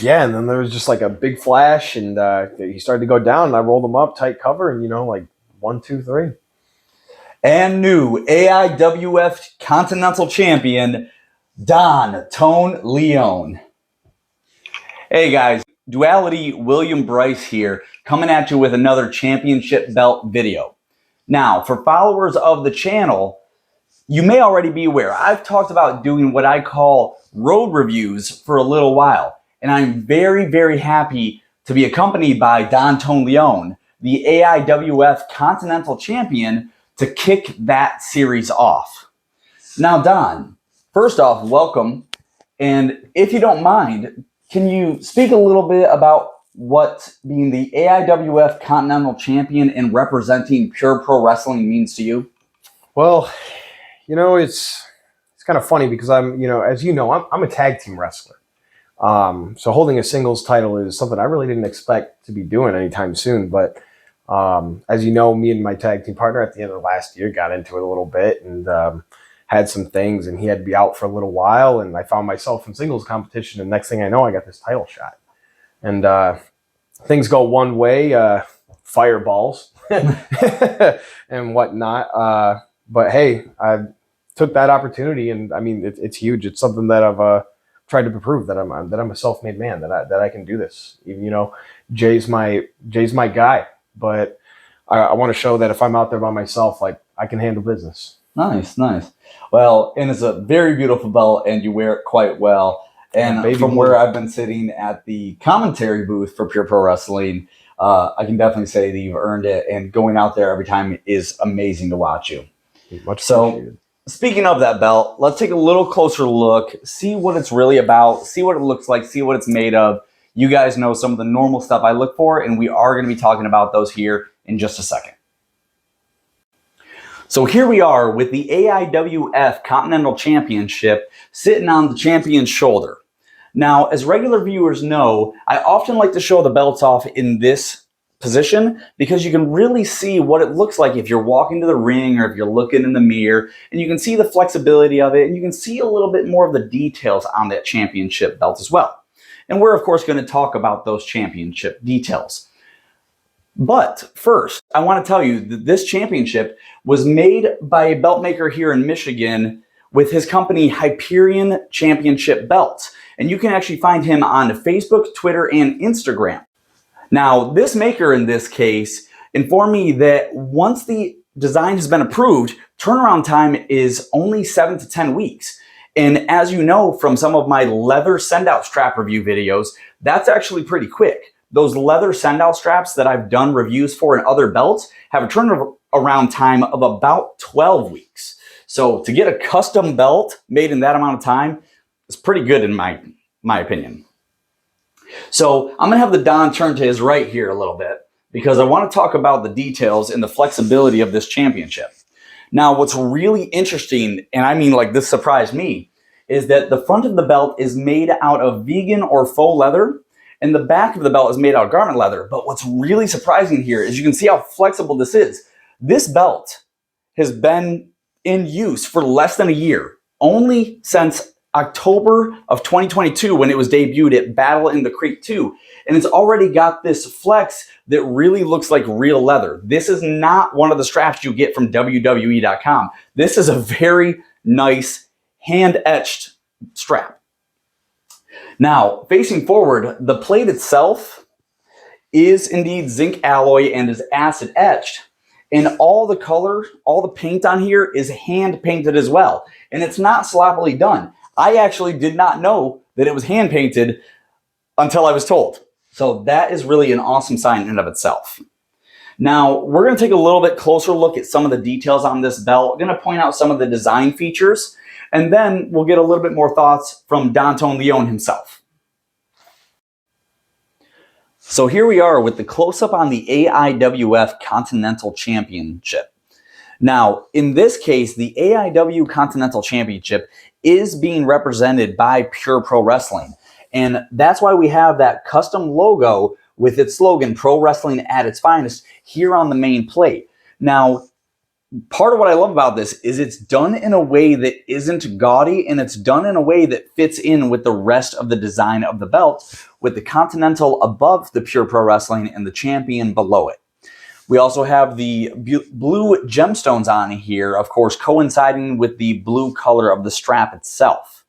yeah, and then there was just like a big flash, and he started to go down, and I rolled him up, tight cover, and like 1, 2, 3. And new AIWF Continental Champion, Tone Leone. Hey guys, Duality William Bryce here, coming at you with another championship belt video. Now, for followers of the channel, you may already be aware, I've talked about doing what I call road reviews for a little while, and I'm very, very happy to be accompanied by Tone Leone, the AIWF Continental Champion, to kick that series off. Now, Don, first off, welcome. And if you don't mind, can you speak a little bit about what being the AIWF Continental Champion and representing pure pro wrestling means to you? Well, it's kind of funny because I'm a tag team wrestler. So holding a singles title is something I really didn't expect to be doing anytime soon. But as you know, me and my tag team partner at the end of last year got into it a little bit and had some things, and he had to be out for a little while, and I found myself in singles competition, and next thing I know, I got this title shot. And things go one way, fireballs and whatnot. But hey, I took that opportunity, and I mean, it's huge. It's something that I've tried to prove that I'm a self-made man, that I can do this. Even, Jay's my guy, but I want to show that if I'm out there by myself, like, I can handle business. Nice. Well, and it's a very beautiful belt, and you wear it quite well. And from where I've been sitting at the commentary booth for Pure Pro Wrestling, I can definitely say that you've earned it, and going out there every time is amazing to watch you. Much so appreciated. Speaking of that belt, let's take a little closer look, see what it's really about, see what it looks like, see what it's made of. You guys know some of the normal stuff I look for, and we are going to be talking about those here in just a second. So here we are with the AIWF Continental Championship sitting on the champion's shoulder. Now, as regular viewers know, I often like to show the belts off in this position because you can really see what it looks like if you're walking to the ring or if you're looking in the mirror, and you can see the flexibility of it, and you can see a little bit more of the details on that championship belt as well. And we're, of course, going to talk about those championship details. But first, I want to tell you that this championship was made by a belt maker here in Michigan with his company Hyperion Championship Belts. And you can actually find him on Facebook, Twitter, and Instagram. Now, this maker in this case informed me that once the design has been approved, turnaround time is only 7 to 10 weeks. And as you know from some of my leather send-out strap review videos, that's actually pretty quick. Those leather send-out straps that I've done reviews for in other belts have a turnaround time of about 12 weeks. So to get a custom belt made in that amount of time is pretty good in my opinion. So I'm going to have the Don turn to his right here a little bit because I want to talk about the details and the flexibility of this championship. Now, what's really interesting, and I mean, like, this surprised me, is that the front of the belt is made out of vegan or faux leather, and the back of the belt is made out of garment leather. But what's really surprising here is you can see how flexible this is. This belt has been in use for less than a year, only since October of 2022 when it was debuted at Battle in the Creek 2. And it's already got this flex that really looks like real leather. This is not one of the straps you get from WWE.com. This is a very nice hand-etched strap. Now, facing forward, the plate itself is indeed zinc alloy and is acid etched. And all the color, all the paint on here is hand painted as well. And it's not sloppily done. I actually did not know that it was hand painted until I was told. So that is really an awesome sign in and of itself. Now, we're going to take a little bit closer look at some of the details on this belt. I'm going to point out some of the design features, and then we'll get a little bit more thoughts from Tone Leone himself. So here we are with the close-up on the AIWF Continental Championship. Now, in this case, the AIW Continental Championship is being represented by Pure Pro Wrestling. And that's why we have that custom logo with its slogan, Pro Wrestling at its Finest, here on the main plate. Now, part of what I love about this is it's done in a way that isn't gaudy, and it's done in a way that fits in with the rest of the design of the belt, with the Continental above the Pure Pro Wrestling and the Champion below it. We also have the blue gemstones on here, of course, coinciding with the blue color of the strap itself.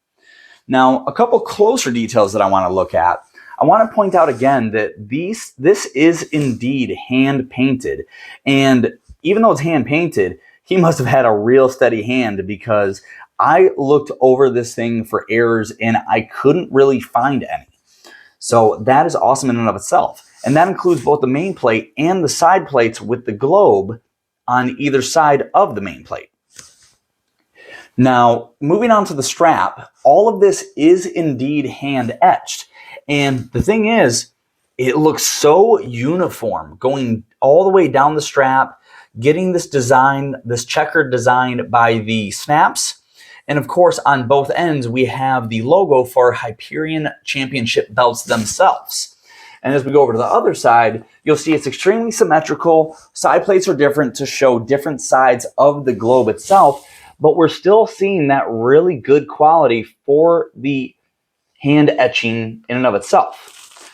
Now, a couple closer details that I want to look at. I want to point out again that this is indeed hand painted, and even though it's hand painted, he must have had a real steady hand, because I looked over this thing for errors and I couldn't really find any. So that is awesome in and of itself. And that includes both the main plate and the side plates with the globe on either side of the main plate. Now, moving on to the strap, all of this is indeed hand etched. And the thing is, it looks so uniform going all the way down the strap, getting this design, this checkered design by the snaps. And of course, on both ends, we have the logo for Hyperion Championship belts themselves. And as we go over to the other side, you'll see it's extremely symmetrical. Side plates are different to show different sides of the globe itself, but we're still seeing that really good quality for the hand etching in and of itself.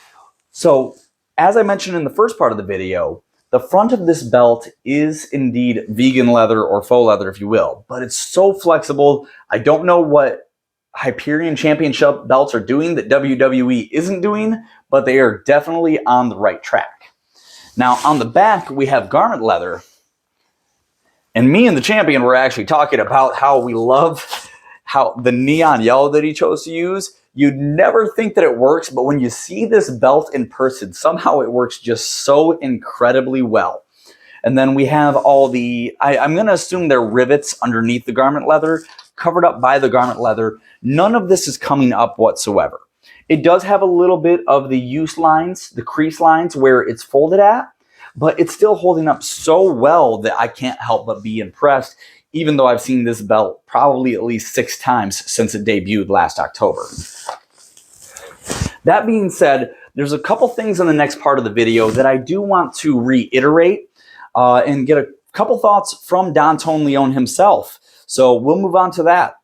So, as I mentioned in the first part of the video, the front of this belt is indeed vegan leather, or faux leather if you will, but it's so flexible. I don't know what Hyperion Championship belts are doing that WWE isn't doing, but they are definitely on the right track. Now, on the back, we have garment leather, and me and the champion were actually talking about how we love how the neon yellow that he chose to use. You'd never think that it works, but when you see this belt in person, somehow it works just so incredibly well. And then we have all the, I'm going to assume they're rivets underneath the garment leather, covered up by the garment leather. None of this is coming up whatsoever. It does have a little bit of the use lines, the crease lines where it's folded at, but it's still holding up so well that I can't help but be impressed, even though I've seen this belt probably at least 6 times since it debuted last October. That being said, there's a couple things in the next part of the video that I do want to reiterate and get a couple thoughts from Tone Leone himself. So we'll move on to that.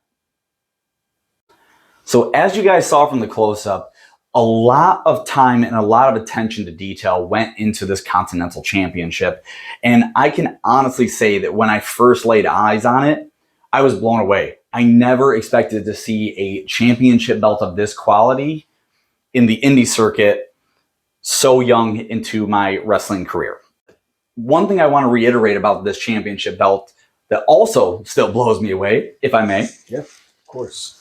So as you guys saw from the close-up, a lot of time and a lot of attention to detail went into this Continental Championship. And I can honestly say that when I first laid eyes on it, I was blown away. I never expected to see a championship belt of this quality in the indie circuit so young into my wrestling career. One thing I want to reiterate about this championship belt that also still blows me away, if I may. Yeah, of course.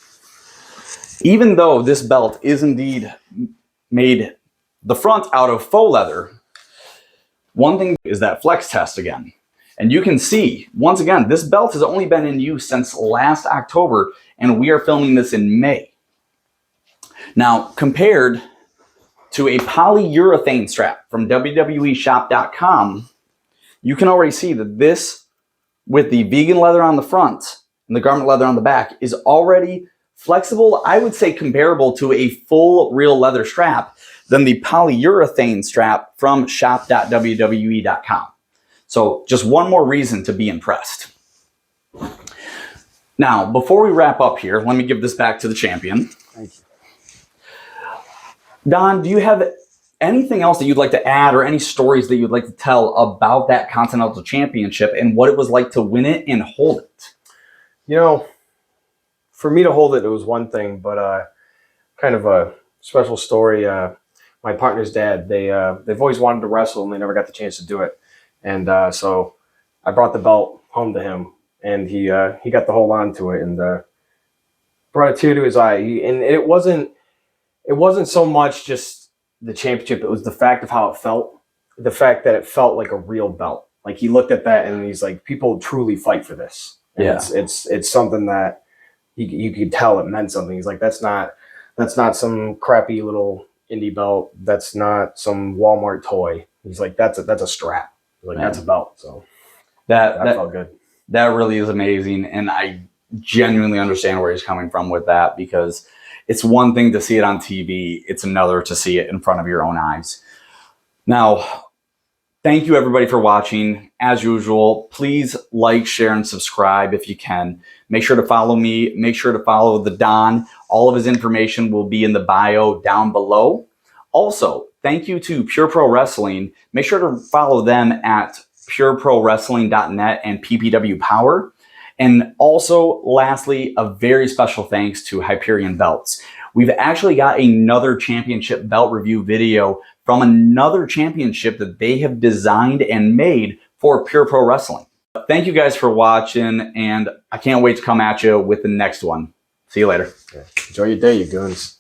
Even though this belt is indeed made the front out of faux leather, one thing is that flex test again. And you can see, once again, this belt has only been in use since last October, and we are filming this in May. Now, compared to a polyurethane strap from WWEshop.com, you can already see that this, with the vegan leather on the front and the garment leather on the back, is already flexible. I would say comparable to a full real leather strap than the polyurethane strap from shop.wwe.com. So just one more reason to be impressed. Now, before we wrap up here, let me give this back to the champion. Thank you. Don, do you have anything else that you'd like to add, or any stories that you'd like to tell about that Continental Championship and what it was like to win it and hold it? You know, for me to hold it, it was one thing, but kind of a special story. My partner's dad, they've always wanted to wrestle and they never got the chance to do it. And so I brought the belt home to him, and he got to hold on to it and brought a tear to his eye. And it wasn't so much just the championship. It was the fact of how it felt, the fact that it felt like a real belt. Like, he looked at that and he's like, people truly fight for this. And yeah, it's something that you could tell it meant something. He's like, that's not some crappy little indie belt. That's not some Walmart toy. He's like, that's a strap. Like, that's a belt. So that felt good. That really is amazing. And I genuinely understand where he's coming from with that, because it's one thing to see it on TV. It's another to see it in front of your own eyes. Now, thank you everybody for watching. as usual, please like, share, and subscribe if you can. Make sure to follow me. Make sure to follow the Don. All of his information will be in the bio down below. Also, thank you to Pure Pro Wrestling. Make sure to follow them at pureprowrestling.net and PPW Power. And also, lastly, a very special thanks to Hyperion Belts. We've actually got another championship belt review video from another championship that they have designed and made for Pure Pro Wrestling. Thank you guys for watching, and I can't wait to come at you with the next one. See you later. Yeah. Enjoy your day, you goons.